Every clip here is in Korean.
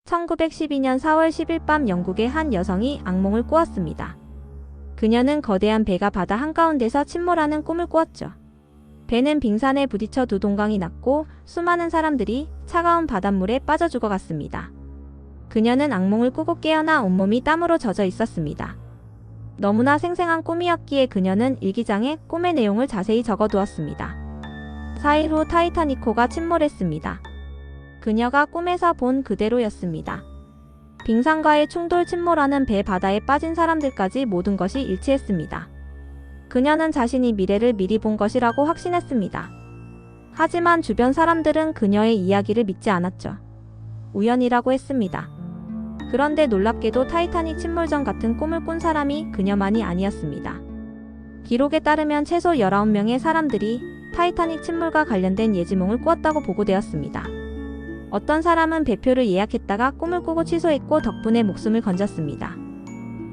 1912년 4월 10일 밤 영국의 한 여성이 악몽을 꾸었습니다. 그녀는 거대한 배가 바다 한가운데서 침몰하는 꿈을 꾸었죠. 배는 빙산에 부딪혀 두 동강이 났고 수많은 사람들이 차가운 바닷물에 빠져 죽어갔습니다. 그녀는 악몽을 꾸고 깨어나 온몸이 땀으로 젖어 있었습니다. 너무나 생생한 꿈이었기에 그녀는 일기장에 꿈의 내용을 자세히 적어두었습니다. 4일 후 타이타닉호가 침몰했습니다. 그녀가 꿈에서 본 그대로였습니다. 빙산과의 충돌 침몰하는 배 바다에 빠진 사람들까지 모든 것이 일치했습니다. 그녀는 자신이 미래를 미리 본 것이라고 확신했습니다. 하지만 주변 사람들은 그녀의 이야기를 믿지 않았죠. 우연이라고 했습니다. 그런데 놀랍게도 타이타닉 침몰 전 같은 꿈을 꾼 사람이 그녀만이 아니었습니다. 기록에 따르면 최소 19명의 사람들이 타이타닉 침몰과 관련된 예지몽을 꾸었다고 보고되었습니다. 어떤 사람은 배표를 예약했다가 꿈을 꾸고 취소했고 덕분에 목숨을 건졌습니다.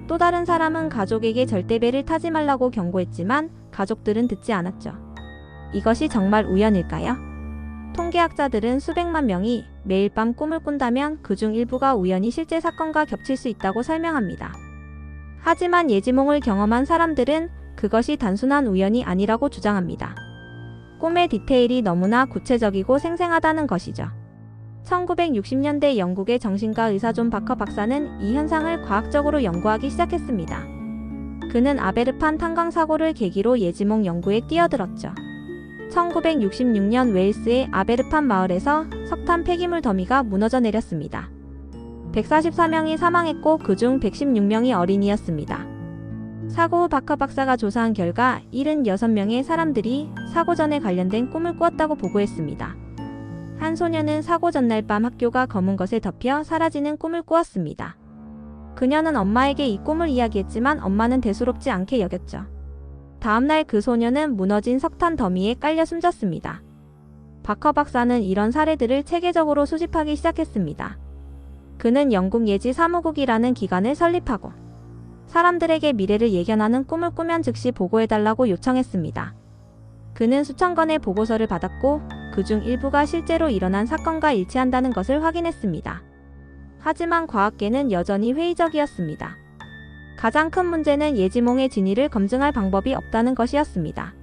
또 다른 사람은 가족에게 절대 배를 타지 말라고 경고했지만 가족들은 듣지 않았죠. 이것이 정말 우연일까요? 통계학자들은 수백만 명이 매일 밤 꿈을 꾼다면 그중 일부가 우연히 실제 사건과 겹칠 수 있다고 설명합니다. 하지만 예지몽을 경험한 사람들은 그것이 단순한 우연이 아니라고 주장합니다. 꿈의 디테일이 너무나 구체적이고 생생하다는 것이죠. 1960년대 영국의 정신과 의사 존 바커 박사는 이 현상을 과학적으로 연구하기 시작했습니다. 그는 아베르판 탄광 사고를 계기로 예지몽 연구에 뛰어들었죠. 1966년 웨일스의 아베르판 마을에서 석탄 폐기물 더미가 무너져 내렸습니다. 144명이 사망했고 그중 116명이 어린이였습니다. 사고 후 바커 박사가 조사한 결과 76명의 사람들이 사고 전에 관련된 꿈을 꾸었다고 보고했습니다. 한 소녀는 사고 전날 밤 학교가 검은 것에 덮여 사라지는 꿈을 꾸었습니다. 그녀는 엄마에게 이 꿈을 이야기했지만 엄마는 대수롭지 않게 여겼죠. 다음날 그 소녀는 무너진 석탄 더미에 깔려 숨졌습니다. 바커 박사는 이런 사례들을 체계적으로 수집하기 시작했습니다. 그는 영국 예지 사무국이라는 기관을 설립하고 사람들에게 미래를 예견하는 꿈을 꾸면 즉시 보고해달라고 요청했습니다. 그는 수천 건의 보고서를 받았고 그중 일부가 실제로 일어난 사건과 일치한다는 것을 확인했습니다. 하지만 과학계는 여전히 회의적이었습니다. 가장 큰 문제는 예지몽의 진위를 검증할 방법이 없다는 것이었습니다.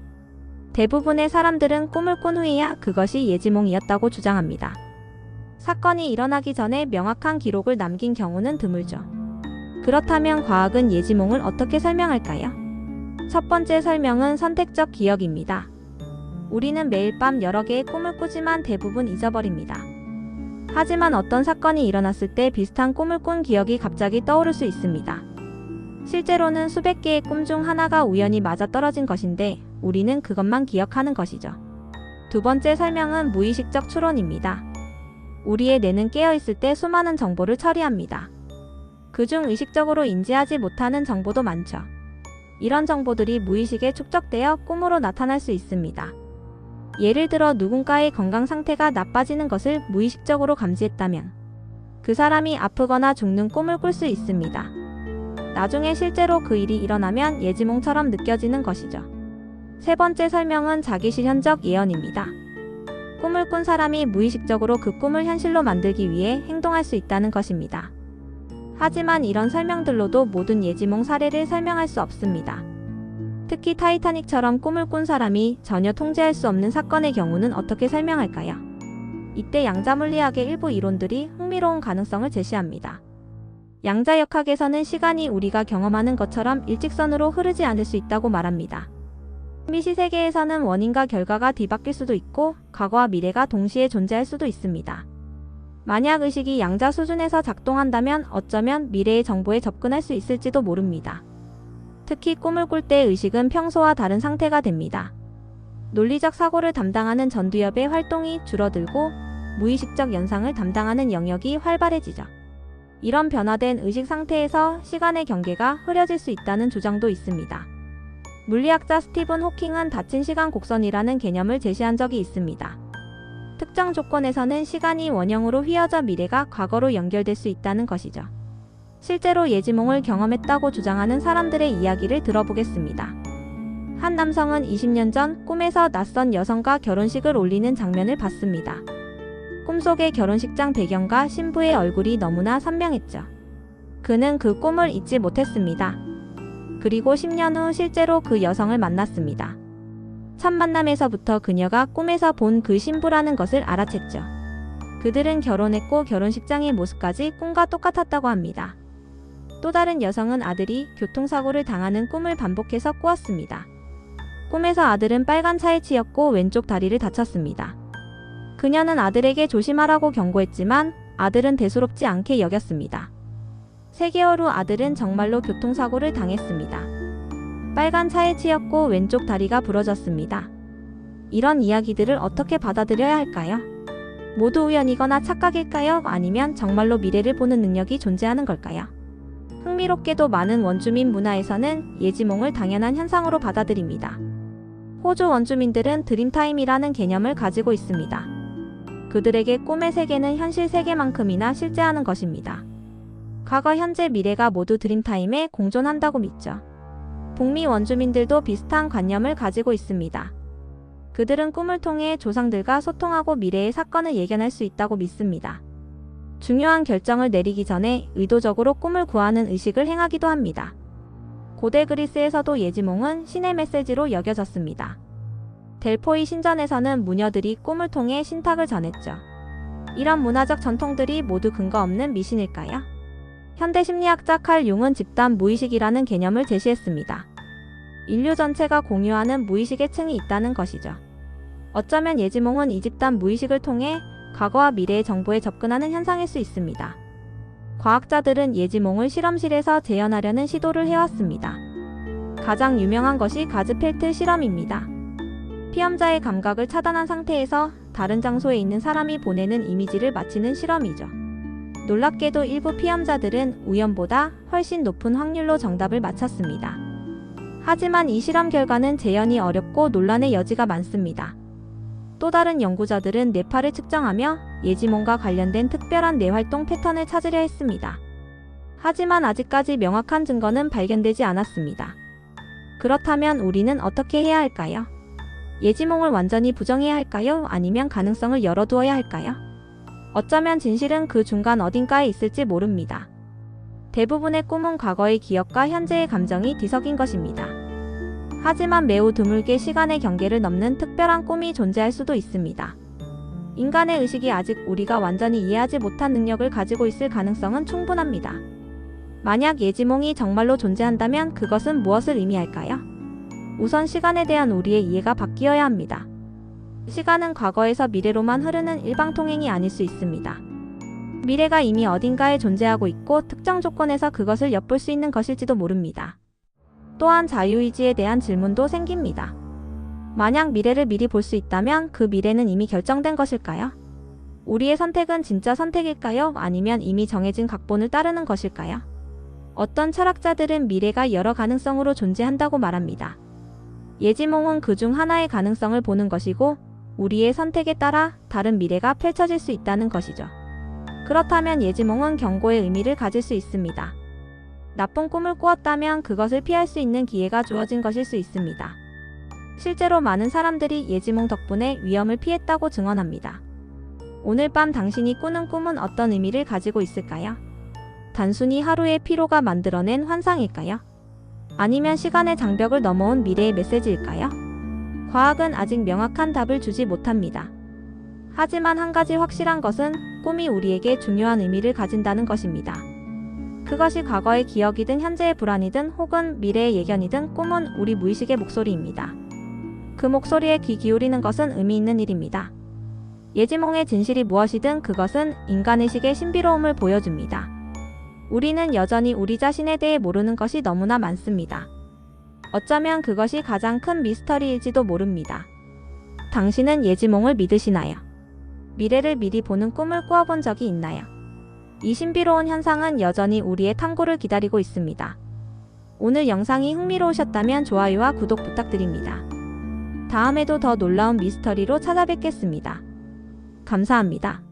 대부분의 사람들은 꿈을 꾼 후에야 그것이 예지몽이었다고 주장합니다. 사건이 일어나기 전에 명확한 기록을 남긴 경우는 드물죠. 그렇다면 과학은 예지몽을 어떻게 설명할까요? 첫 번째 설명은 선택적 기억입니다. 우리는 매일 밤 여러 개의 꿈을 꾸지만 대부분 잊어버립니다. 하지만 어떤 사건이 일어났을 때 비슷한 꿈을 꾼 기억이 갑자기 떠오를 수 있습니다. 실제로는 수백 개의 꿈 중 하나가 우연히 맞아떨어진 것인데 우리는 그것만 기억하는 것이죠. 두 번째 설명은 무의식적 추론입니다. 우리의 뇌는 깨어있을 때 수많은 정보를 처리합니다. 그중 의식적으로 인지하지 못하는 정보도 많죠. 이런 정보들이 무의식에 축적되어 꿈으로 나타날 수 있습니다. 예를 들어 누군가의 건강 상태가 나빠지는 것을 무의식적으로 감지했다면 그 사람이 아프거나 죽는 꿈을 꿀 수 있습니다. 나중에 실제로 그 일이 일어나면 예지몽처럼 느껴지는 것이죠. 세 번째 설명은 자기실현적 예언입니다. 꿈을 꾼 사람이 무의식적으로 그 꿈을 현실로 만들기 위해 행동할 수 있다는 것입니다. 하지만 이런 설명들로도 모든 예지몽 사례를 설명할 수 없습니다. 특히 타이타닉처럼 꿈을 꾼 사람이 전혀 통제할 수 없는 사건의 경우는 어떻게 설명할까요? 이때 양자물리학의 일부 이론들이 흥미로운 가능성을 제시합니다. 양자역학에서는 시간이 우리가 경험하는 것처럼 일직선으로 흐르지 않을 수 있다고 말합니다. 미시 세계에서는 원인과 결과가 뒤바뀔 수도 있고 과거와 미래가 동시에 존재할 수도 있습니다. 만약 의식이 양자 수준에서 작동한다면 어쩌면 미래의 정보에 접근할 수 있을지도 모릅니다. 특히 꿈을 꿀 때 의식은 평소와 다른 상태가 됩니다. 논리적 사고를 담당하는 전두엽의 활동이 줄어들고 무의식적 연상을 담당하는 영역이 활발해지죠. 이런 변화된 의식 상태에서 시간의 경계가 흐려질 수 있다는 주장도 있습니다. 물리학자 스티븐 호킹은 닫힌 시간 곡선이라는 개념을 제시한 적이 있습니다. 특정 조건에서는 시간이 원형으로 휘어져 미래가 과거로 연결될 수 있다는 것이죠. 실제로 예지몽을 경험했다고 주장하는 사람들의 이야기를 들어보겠습니다. 한 남성은 20년 전 꿈에서 낯선 여성과 결혼식을 올리는 장면을 봤습니다. 꿈속의 결혼식장 배경과 신부의 얼굴이 너무나 선명했죠. 그는 그 꿈을 잊지 못했습니다. 그리고 10년 후 실제로 그 여성을 만났습니다. 첫 만남에서부터 그녀가 꿈에서 본 그 신부라는 것을 알아챘죠. 그들은 결혼했고 결혼식장의 모습까지 꿈과 똑같았다고 합니다. 또 다른 여성은 아들이 교통사고를 당하는 꿈을 반복해서 꾸었습니다. 꿈에서 아들은 빨간 차에 치였고 왼쪽 다리를 다쳤습니다. 그녀는 아들에게 조심하라고 경고했지만 아들은 대수롭지 않게 여겼습니다. 3개월 후 아들은 정말로 교통사고를 당했습니다. 빨간 차에 치였고 왼쪽 다리가 부러졌습니다. 이런 이야기들을 어떻게 받아들여야 할까요? 모두 우연이거나 착각일까요? 아니면 정말로 미래를 보는 능력이 존재하는 걸까요? 흥미롭게도 많은 원주민 문화에서는 예지몽을 당연한 현상으로 받아들입니다. 호주 원주민들은 드림타임이라는 개념을 가지고 있습니다. 그들에게 꿈의 세계는 현실 세계만큼이나 실제하는 것입니다. 과거, 현재, 미래가 모두 드림타임에 공존한다고 믿죠. 북미 원주민들도 비슷한 관념을 가지고 있습니다. 그들은 꿈을 통해 조상들과 소통하고 미래의 사건을 예견할 수 있다고 믿습니다. 중요한 결정을 내리기 전에 의도적으로 꿈을 구하는 의식을 행하기도 합니다. 고대 그리스에서도 예지몽은 신의 메시지로 여겨졌습니다. 델포이 신전에서는 무녀들이 꿈을 통해 신탁을 전했죠. 이런 문화적 전통들이 모두 근거 없는 미신일까요? 현대 심리학자 칼 융은 집단 무의식이라는 개념을 제시했습니다. 인류 전체가 공유하는 무의식의 층이 있다는 것이죠. 어쩌면 예지몽은 이 집단 무의식을 통해 과거와 미래의 정보에 접근하는 현상일 수 있습니다. 과학자들은 예지몽을 실험실에서 재현하려는 시도를 해왔습니다. 가장 유명한 것이 가즈펠트 실험입니다. 피험자의 감각을 차단한 상태에서 다른 장소에 있는 사람이 보내는 이미지를 맞히는 실험이죠. 놀랍게도 일부 피험자들은 우연보다 훨씬 높은 확률로 정답을 맞췄습니다. 하지만 이 실험 결과는 재현이 어렵고 논란의 여지가 많습니다. 또 다른 연구자들은 뇌파를 측정하며 예지몽과 관련된 특별한 뇌활동 패턴을 찾으려 했습니다. 하지만 아직까지 명확한 증거는 발견되지 않았습니다. 그렇다면 우리는 어떻게 해야 할까요? 예지몽을 완전히 부정해야 할까요? 아니면 가능성을 열어두어야 할까요? 어쩌면 진실은 그 중간 어딘가에 있을지 모릅니다. 대부분의 꿈은 과거의 기억과 현재의 감정이 뒤섞인 것입니다. 하지만 매우 드물게 시간의 경계를 넘는 특별한 꿈이 존재할 수도 있습니다. 인간의 의식이 아직 우리가 완전히 이해하지 못한 능력을 가지고 있을 가능성은 충분합니다. 만약 예지몽이 정말로 존재한다면 그것은 무엇을 의미할까요? 우선 시간에 대한 우리의 이해가 바뀌어야 합니다. 시간은 과거에서 미래로만 흐르는 일방통행이 아닐 수 있습니다. 미래가 이미 어딘가에 존재하고 있고 특정 조건에서 그것을 엿볼 수 있는 것일지도 모릅니다. 또한 자유의지에 대한 질문도 생깁니다. 만약 미래를 미리 볼 수 있다면 그 미래는 이미 결정된 것일까요? 우리의 선택은 진짜 선택일까요? 아니면 이미 정해진 각본을 따르는 것일까요? 어떤 철학자들은 미래가 여러 가능성으로 존재한다고 말합니다. 예지몽은 그 중 하나의 가능성을 보는 것이고 우리의 선택에 따라 다른 미래가 펼쳐질 수 있다는 것이죠. 그렇다면 예지몽은 경고의 의미를 가질 수 있습니다. 나쁜 꿈을 꾸었다면 그것을 피할 수 있는 기회가 주어진 것일 수 있습니다. 실제로 많은 사람들이 예지몽 덕분에 위험을 피했다고 증언합니다. 오늘 밤 당신이 꾸는 꿈은 어떤 의미를 가지고 있을까요? 단순히 하루의 피로가 만들어낸 환상일까요? 아니면 시간의 장벽을 넘어온 미래의 메시지일까요? 과학은 아직 명확한 답을 주지 못합니다. 하지만 한 가지 확실한 것은 꿈이 우리에게 중요한 의미를 가진다는 것입니다. 그것이 과거의 기억이든 현재의 불안이든 혹은 미래의 예견이든 꿈은 우리 무의식의 목소리입니다. 그 목소리에 귀 기울이는 것은 의미 있는 일입니다. 예지몽의 진실이 무엇이든 그것은 인간의식의 신비로움을 보여줍니다. 우리는 여전히 우리 자신에 대해 모르는 것이 너무나 많습니다. 어쩌면 그것이 가장 큰 미스터리일지도 모릅니다. 당신은 예지몽을 믿으시나요? 미래를 미리 보는 꿈을 꾸어본 적이 있나요? 이 신비로운 현상은 여전히 우리의 탐구를 기다리고 있습니다. 오늘 영상이 흥미로우셨다면 좋아요와 구독 부탁드립니다. 다음에도 더 놀라운 미스터리로 찾아뵙겠습니다. 감사합니다.